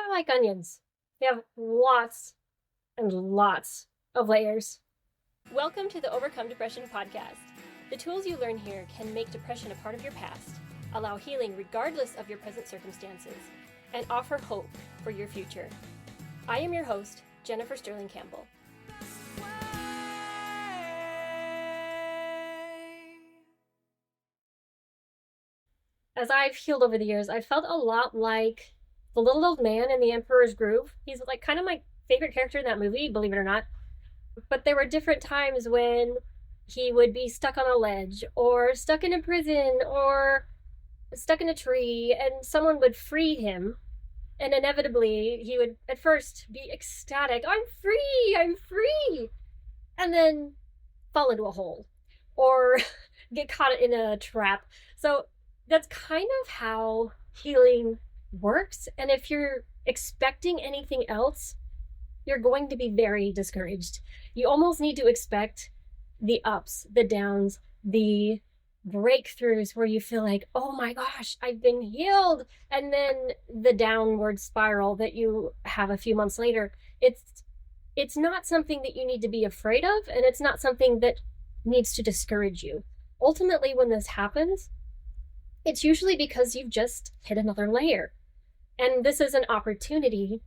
They're like onions. They have lots and lots of layers. Welcome to the Overcome Depression podcast. The tools you learn here can make depression a part of your past, allow healing regardless of your present circumstances, and offer hope for your future. I am your host, Jennifer Stirling-Campbell. As I've healed over the years, I've felt a lot like the little old man in The Emperor's Groove. He's like kind of my favorite character in that movie, believe it or not. But there were different times when he would be stuck on a ledge or stuck in a prison or stuck in a tree, and someone would free him. And inevitably, he would at first be ecstatic. I'm free! I'm free! And then fall into a hole or get caught in a trap. So that's kind of how healing works. And if you're expecting anything else, you're going to be very discouraged. You almost need to expect the ups, the downs, the breakthroughs where you feel like, oh my gosh, I've been healed. And then the downward spiral that you have a few months later. It's not something that you need to be afraid of, and it's not something that needs to discourage you. Ultimately, when this happens, it's usually because you've just hit another layer. And this is an opportunity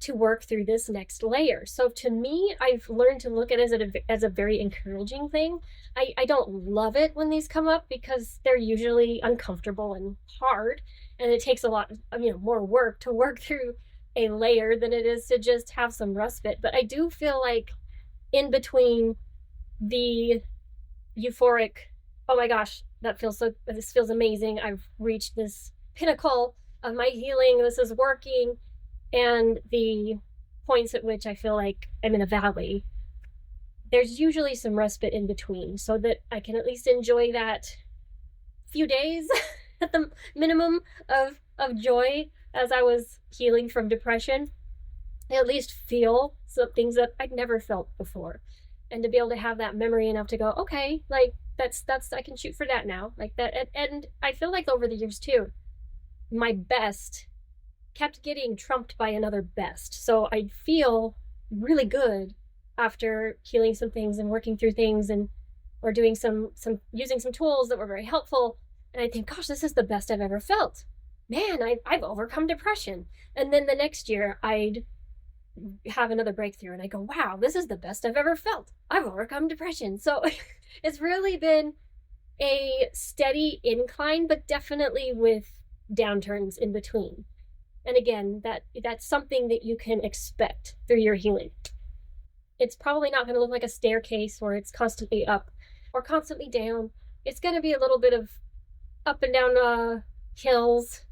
to work through this next layer. So to me, I've learned to look at it as a very encouraging thing. I don't love it when these come up because they're usually uncomfortable and hard, and it takes a lot, more work to work through a layer than it is to just have some respite. But I do feel like in between the euphoric, oh my gosh, this feels amazing, I've reached this pinnacle of my healing, this is working, and the points at which I feel like I'm in a valley, there's usually some respite in between so that I can at least enjoy that few days at the minimum of joy as I was healing from depression. I at least feel some things that I'd never felt before, and to be able to have that memory enough to go, okay, like that's I can shoot for that now, like that. And I feel like over the years too, my best kept getting trumped by another best. So I feel really good after healing some things and working through things or doing some using some tools that were very helpful. And I think, gosh, this is the best I've ever felt. Man, I've overcome depression. And then the next year I'd have another breakthrough and I go, wow, this is the best I've ever felt. I've overcome depression. So it's really been a steady incline, but definitely with downturns in between. And again, that's something that you can expect through your healing. It's probably not going to look like a staircase where it's constantly up or constantly down. It's going to be a little bit of up and down hills,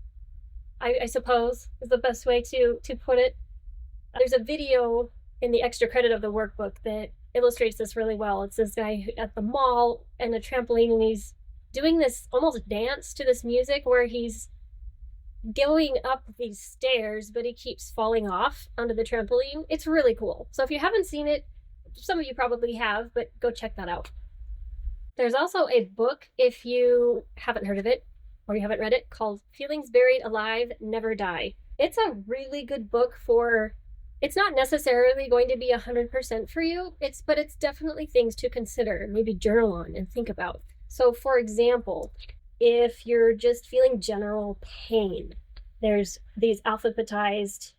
I suppose, is the best way to put it. There's a video in the extra credit of the workbook that illustrates this really well. It's this guy at the mall and a trampoline, and he's doing this almost dance to this music where he's going up these stairs, but he keeps falling off onto the trampoline. It's really cool. So if you haven't seen it, some of you probably have, but go check that out. There's also a book, if you haven't heard of it or you haven't read it, called Feelings Buried Alive Never Die. It's a really good book it's not necessarily going to be 100% for you, but it's definitely things to consider, maybe journal on and think about. So for example, if you're just feeling general pain, there's these alphabetized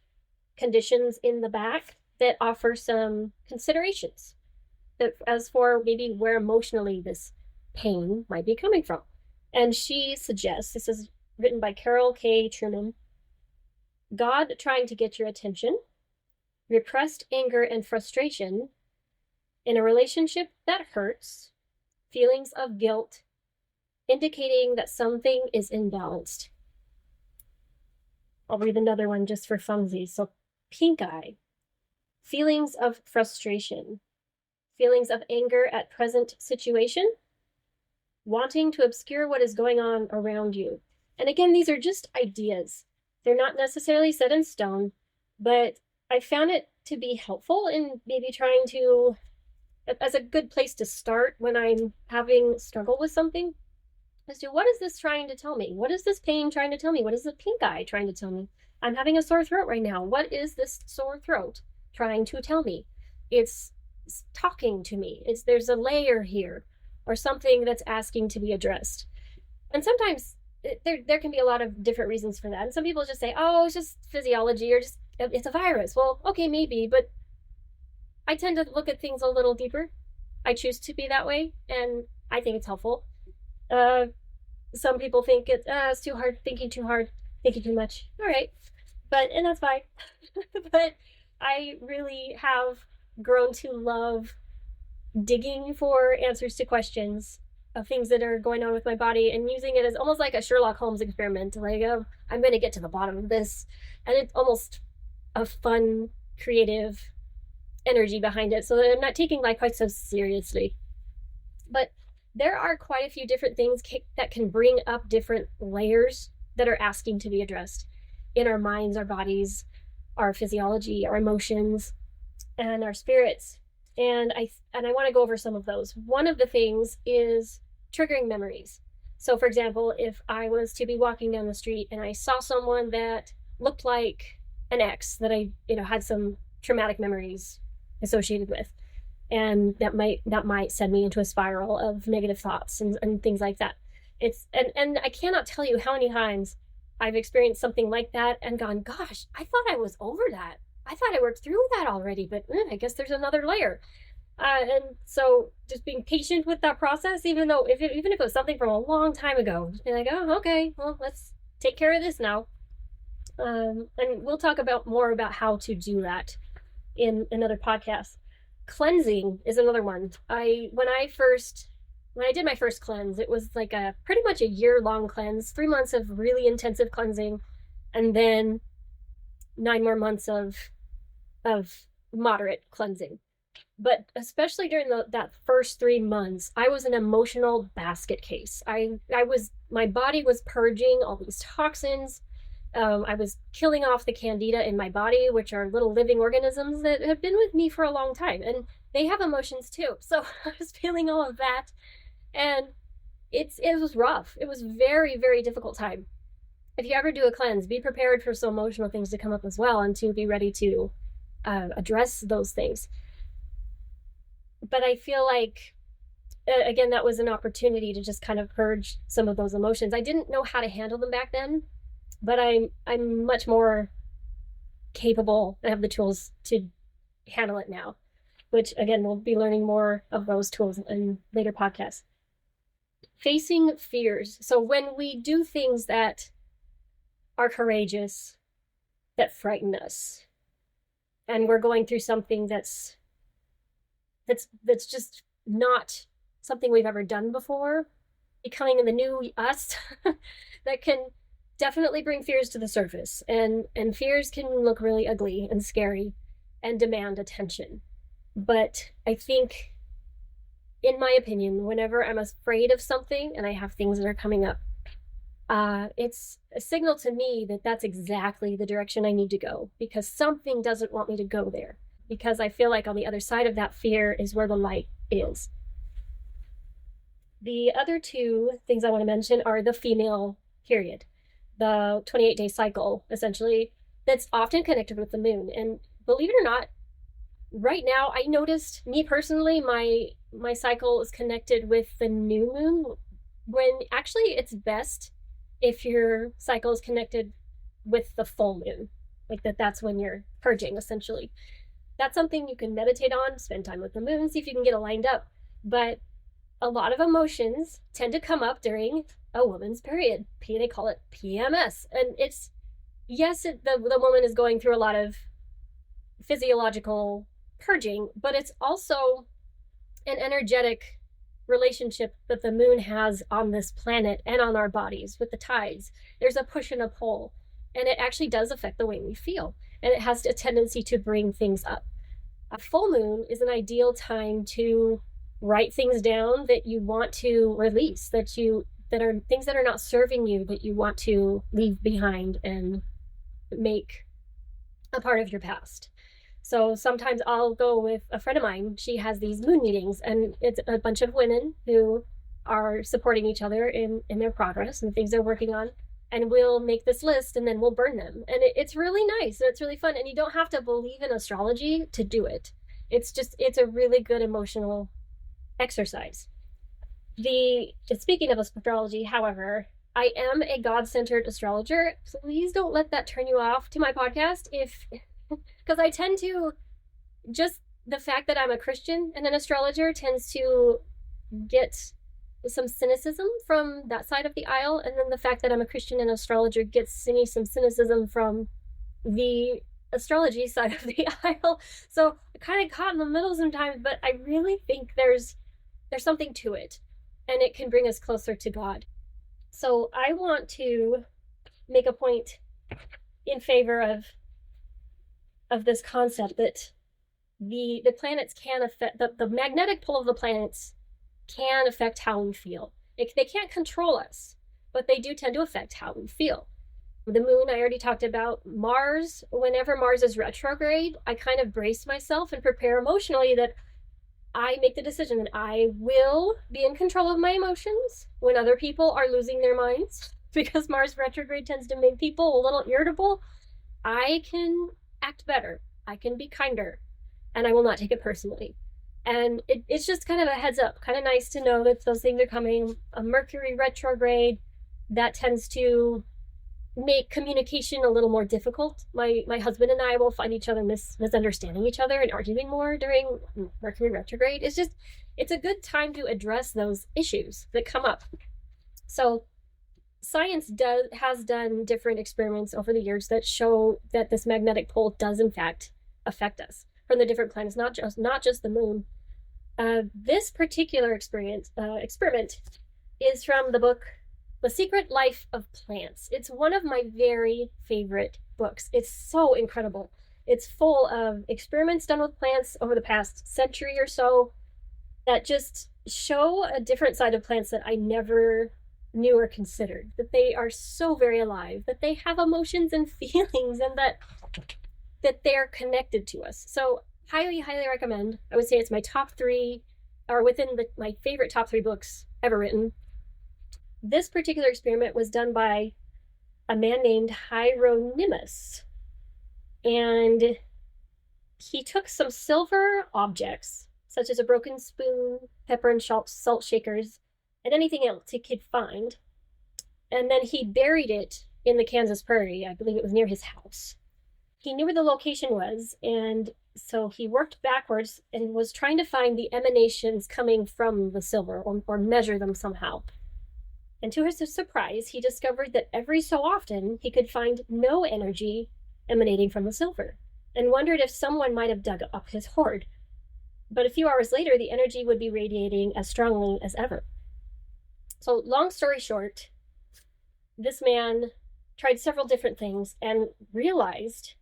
conditions in the back that offer some considerations as for maybe where emotionally this pain might be coming from. And she suggests, this is written by Carol K. Truman, God trying to get your attention, repressed anger and frustration in a relationship that hurts, feelings of guilt, indicating that something is imbalanced. I'll read another one just for funsies. So pink eye, feelings of frustration, feelings of anger at present situation, wanting to obscure what is going on around you. And again, these are just ideas. They're not necessarily set in stone, but I found it to be helpful in maybe trying to, as a good place to start when I'm having struggle with something, as to what is this trying to tell me? What is this pain trying to tell me? What is the pink eye trying to tell me? I'm having a sore throat right now. What is this sore throat trying to tell me? It's talking to me. There's a layer here or something that's asking to be addressed. And sometimes there can be a lot of different reasons for that. And some people just say, oh, it's just physiology or just it's a virus. Well, okay, maybe, but I tend to look at things a little deeper. I choose to be that way, and I think it's helpful. Uh, some people think it's too hard, thinking too much. All right, and that's fine. But I really have grown to love digging for answers to questions of things that are going on with my body and using it as almost like a Sherlock Holmes experiment. Like, I'm going to get to the bottom of this. And it's almost a fun, creative energy behind it so that I'm not taking life quite so seriously. But there are quite a few different things that can bring up different layers that are asking to be addressed in our minds, our bodies, our physiology, our emotions, and our spirits. And I want to go over some of those. One of the things is triggering memories. So, for example, if I was to be walking down the street and I saw someone that looked like an ex that I, had some traumatic memories associated with, and that might send me into a spiral of negative thoughts and things like that. And I cannot tell you how many times I've experienced something like that and gone, gosh, I thought I was over that. I thought I worked through that already, but I guess there's another layer. And so just being patient with that process, even if it was something from a long time ago, just be like, oh, okay, well, let's take care of this now. And we'll talk more about how to do that in another podcast. Cleansing is another one. When I did my first cleanse, it was like pretty much a year-long cleanse, 3 months of really intensive cleansing, and then 9 more months of moderate cleansing. But especially during that first 3 months, I was an emotional basket case. My body was purging all these toxins. I was killing off the candida in my body, which are little living organisms that have been with me for a long time, and they have emotions too. So I was feeling all of that, and it was rough. It was very, very difficult time. If you ever do a cleanse, be prepared for some emotional things to come up as well, and to be ready to address those things. But I feel like, again, that was an opportunity to just kind of purge some of those emotions. I didn't know how to handle them back then, but I'm much more capable and have the tools to handle it now, which, again, we'll be learning more of those tools in later podcasts. Facing fears. So when we do things that are courageous, that frighten us, and we're going through something that's just not something we've ever done before, becoming the new us, that can definitely bring fears to the surface. And fears can look really ugly and scary and demand attention. But I think, in my opinion, whenever I'm afraid of something and I have things that are coming up, it's a signal to me that that's exactly the direction I need to go, because something doesn't want me to go there. Because I feel like on the other side of that fear is where the light is. The other two things I want to mention are the female period, the 28-day cycle, essentially, that's often connected with the moon. And believe it or not, right now, I noticed, me personally, my cycle is connected with the new moon, when actually it's best if your cycle is connected with the full moon. Like that's when you're purging, essentially. That's something you can meditate on, spend time with the moon, see if you can get it lined up. But a lot of emotions tend to come up during a woman's period. They call it PMS. And it's, yes, the woman is going through a lot of physiological purging, but it's also an energetic relationship that the moon has on this planet and on our bodies with the tides. There's a push and a pull, and it actually does affect the way we feel. And it has a tendency to bring things up. A full moon is an ideal time to write things down that you want to release, that are things that are not serving you, that you want to leave behind and make a part of your past. So sometimes I'll go with a friend of mine. She has these moon meetings, and it's a bunch of women who are supporting each other in their progress and things they're working on. and we'll make this list and then we'll burn them. And it's really nice. It's really fun. And you don't have to believe in astrology to do it. It's a really good emotional exercise. Speaking of astrology, however, I am a God-centered astrologer. Please don't let that turn you off to my podcast because I tend to, just the fact that I'm a Christian and an astrologer tends to get some cynicism from that side of the aisle, and then the fact that I'm a Christian and astrologer gets me some cynicism from the astrology side of the aisle. So I kind of caught in the middle sometimes, but I really think there's something to it, and it can bring us closer to God. So I want to make a point in favor of this concept that the planets can affect, the magnetic pull of the planets can affect how we feel. They can't control us, but they do tend to affect how we feel. The moon, I already talked about. Mars, whenever Mars is retrograde, I kind of brace myself and prepare emotionally that I make the decision that I will be in control of my emotions when other people are losing their minds, because Mars retrograde tends to make people a little irritable. I can act better. I can be kinder, and I will not take it personally. And it's just kind of a heads up, kind of nice to know that those things are coming. A Mercury retrograde, that tends to make communication a little more difficult. My husband and I will find each other misunderstanding each other and arguing more during Mercury retrograde. It's a good time to address those issues that come up. So science has done different experiments over the years that show that this magnetic pole does in fact affect us from the different planets, not just the moon. This particular experiment is from the book The Secret Life of Plants. It's one of my very favorite books. It's so incredible. It's full of experiments done with plants over the past century or so that just show a different side of plants that I never knew or considered. That they are so very alive, that they have emotions and feelings, and that they're connected to us. So highly, highly recommend. I would say it's my top 3, or within my favorite top 3 books ever written. This particular experiment was done by a man named Hieronymus. And he took some silver objects, such as a broken spoon, pepper and salt shakers, and anything else he could find. And then he buried it in the Kansas prairie. I believe it was near his house. He knew where the location was, and so he worked backwards and was trying to find the emanations coming from the silver, or measure them somehow. And to his surprise, he discovered that every so often he could find no energy emanating from the silver, and wondered if someone might have dug up his hoard. But a few hours later, the energy would be radiating as strongly as ever. So long story short, this man tried several different things and realized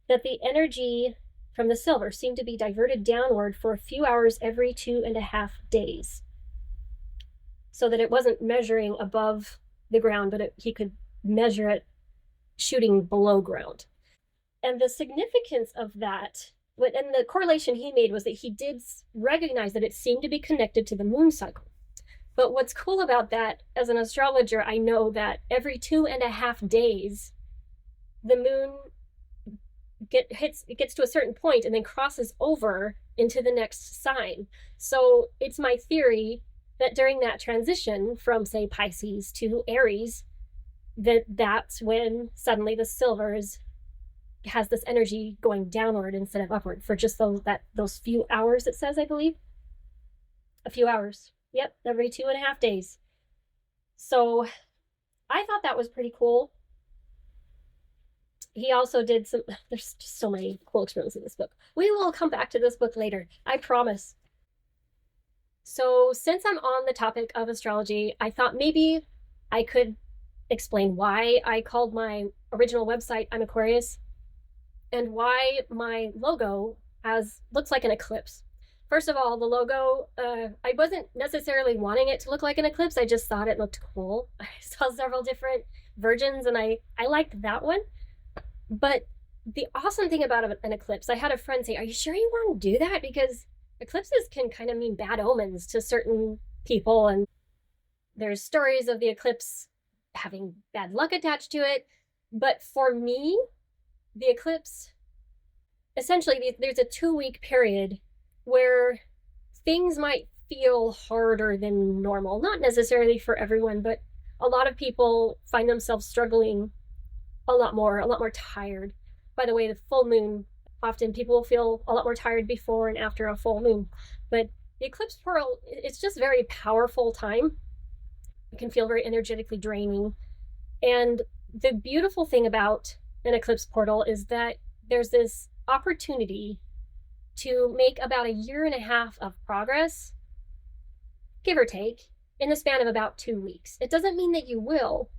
that the energy from the silver seemed to be diverted downward for a few hours every 2.5 days. So that it wasn't measuring above the ground, but he could measure it shooting below ground. And the significance of that, and the correlation he made, was that he did recognize that it seemed to be connected to the moon cycle. But what's cool about that, as an astrologer, I know that every 2.5 days, the moon gets to a certain point and then crosses over into the next sign. So it's my theory that during that transition from, say, Pisces to Aries, that's when suddenly the silver has this energy going downward instead of upward for just those few hours, it says, I believe. A few hours. Yep, every 2.5 days. So I thought that was pretty cool. He also did there's just so many cool experiments in this book. We will come back to this book later, I promise. So since I'm on the topic of astrology, I thought maybe I could explain why I called my original website I'm Aquarius, and why my logo looks like an eclipse. First of all, the logo, I wasn't necessarily wanting it to look like an eclipse. I just thought it looked cool. I saw several different versions, and I liked that one. But the awesome thing about an eclipse, I had a friend say, "Are you sure you want to do that? Because eclipses can kind of mean bad omens to certain people." And there's stories of the eclipse having bad luck attached to it. But for me, the eclipse, essentially, there's a 2 week period where things might feel harder than normal. Not necessarily for everyone, but a lot of people find themselves struggling a lot more tired. By the way, the full moon, often people feel a lot more tired before and after a full moon. But the eclipse portal, it's just very powerful time. It can feel very energetically draining. And the beautiful thing about an eclipse portal is that there's this opportunity to make about 1.5 years of progress, give or take, in the span of about 2 weeks. It doesn't mean that you will,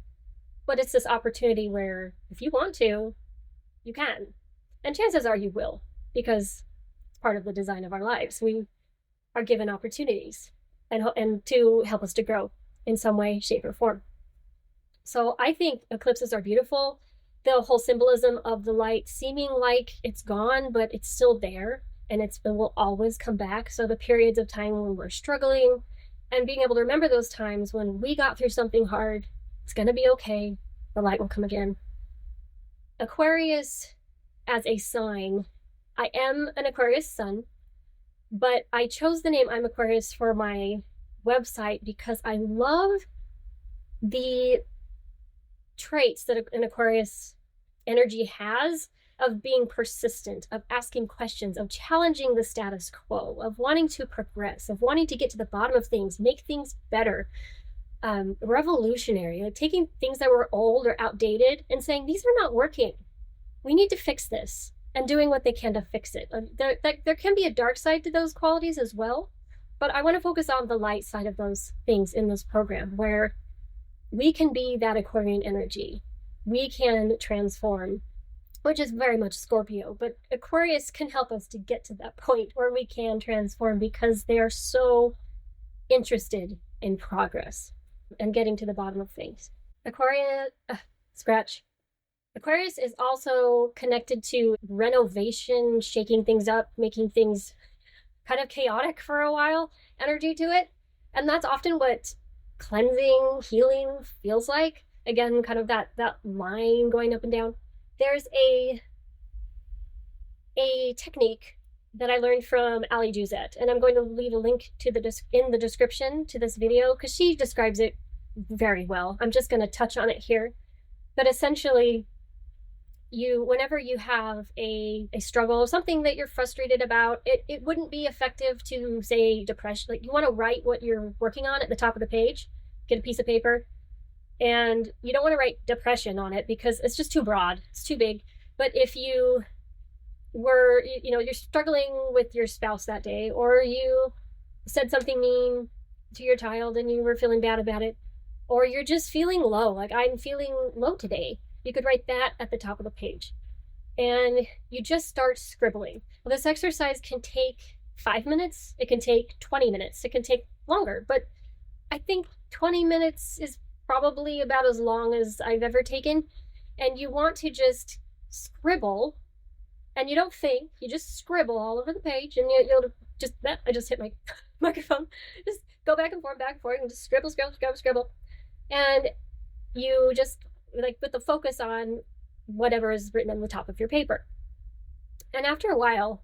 but it's this opportunity where if you want to, you can. And chances are you will, because it's part of the design of our lives. We are given opportunities and to help us to grow in some way, shape, or form. So I think eclipses are beautiful. The whole symbolism of the light seeming like it's gone, but it's still there, and it will always come back. So the periods of time when we're struggling, and being able to remember those times when we got through something hard, it's going to be okay. The light will come again. Aquarius as a sign. I am an Aquarius sun, but I chose the name I'm Aquarius for my website because I love the traits that an Aquarius energy has of being persistent, of asking questions, of challenging the status quo, of wanting to progress, of wanting to get to the bottom of things, make things better, revolutionary, like taking things that were old or outdated and saying, these are not working. We need to fix this, and doing what they can to fix it. There can be a dark side to those qualities as well, but I want to focus on the light side of those things in this program, where we can be that Aquarian energy. We can transform, which is very much Scorpio, but Aquarius can help us to get to that point where we can transform because they are so interested in progress and getting to the bottom of things. Aquarius is also connected to renovation, shaking things up, making things kind of chaotic for a while, energy to it. And that's often what cleansing, healing feels like. Again, kind of that line going up and down. There's a technique that I learned from Ali Juzet, and I'm going to leave a link to in the description to this video because she describes it very well. I'm just going to touch on it here. But essentially, whenever you have a struggle or something that you're frustrated about, it wouldn't be effective to say depression. Like, you want to write what you're working on at the top of the page, get a piece of paper, and you don't want to write depression on it because it's just too broad, it's too big. But if you were, you're struggling with your spouse that day, or you said something mean to your child and you were feeling bad about it, or you're just feeling low, like I'm feeling low today, you could write that at the top of the page. And you just start scribbling. Well, this exercise can take 5 minutes, it can take 20 minutes, it can take longer, but I think 20 minutes is probably about as long as I've ever taken. And you want to just scribble, and you don't think, you just scribble all over the page, and you'll just, I just hit my microphone, just go back and forth, and just scribble. And you just, like, put the focus on whatever is written on the top of your paper. And after a while,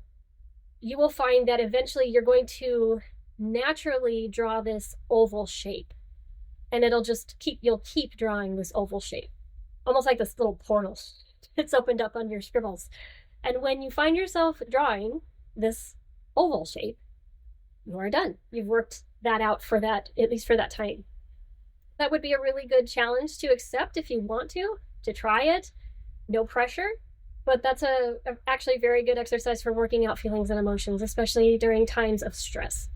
you will find that eventually you're going to naturally draw this oval shape. And you'll keep drawing this oval shape, almost like this little portal that's opened up on your scribbles. And when you find yourself drawing this oval shape, you are done. You've worked that out for that, at least for that time. That would be a really good challenge to accept if you want to try it. No pressure, but that's actually very good exercise for working out feelings and emotions, especially during times of stress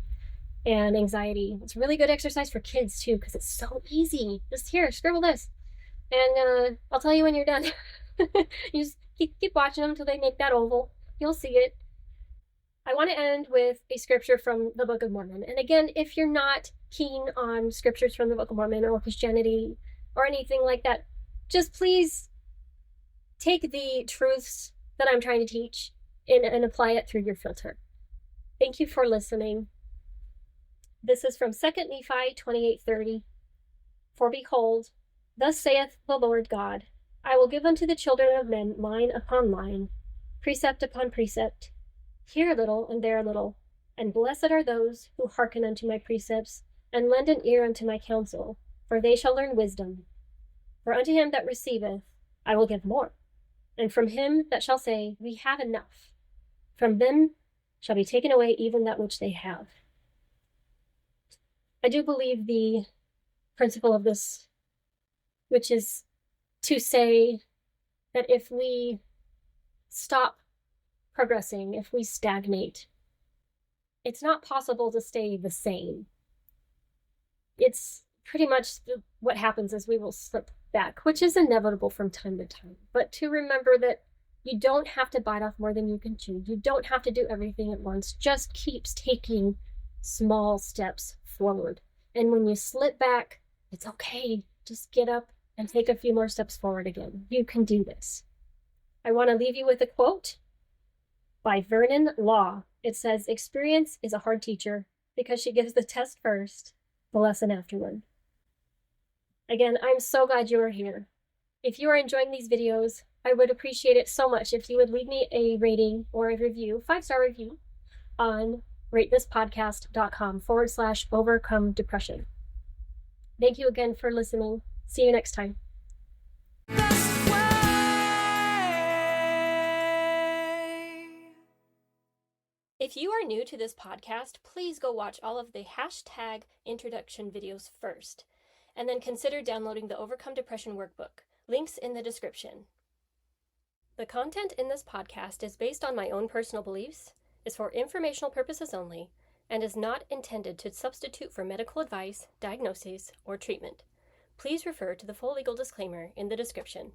and anxiety. It's a really good exercise for kids too, because it's so easy. Just here, scribble this, and I'll tell you when you're done. You just keep watching them until they make that oval. You'll see it. I want to end with a scripture from the Book of Mormon. And again, if you're not keen on scriptures from the Book of Mormon or Christianity or anything like that, just please take the truths that I'm trying to teach and apply it through your filter. Thank you for listening. This is from 2 Nephi 28:30. For behold, Thus saith the Lord God, I will give unto the children of men line upon line, precept upon precept, here a little and there a little, and blessed are those who hearken unto my precepts, and lend an ear unto my counsel, for they shall learn wisdom. For unto him that receiveth I will give more, and from him that shall say, We have enough, from them shall be taken away even that which they have. I do believe the principle of this, which is to say that if we stop progressing, if we stagnate, it's not possible to stay the same. It's pretty much what happens is we will slip back, which is inevitable from time to time. But to remember that you don't have to bite off more than you can chew. You don't have to do everything at once. Just keep taking small steps forward. And when you slip back, it's okay. Just get up and take a few more steps forward again. You can do this. I want to leave you with a quote by Vernon Law. It says, experience is a hard teacher because she gives the test first, the lesson afterward. Again, I'm so glad you are here. If you are enjoying these videos, I would appreciate it so much if you would leave me a rating or a review, 5-star review, on ratethispodcast.com/overcome depression. Thank you again for listening. See you next time. If you are new to this podcast, please go watch all of the hashtag introduction videos first, and then consider downloading the Overcome Depression workbook. Links in the description. The content in this podcast is based on my own personal beliefs, is for informational purposes only, and is not intended to substitute for medical advice, diagnosis, or treatment. Please refer to the full legal disclaimer in the description.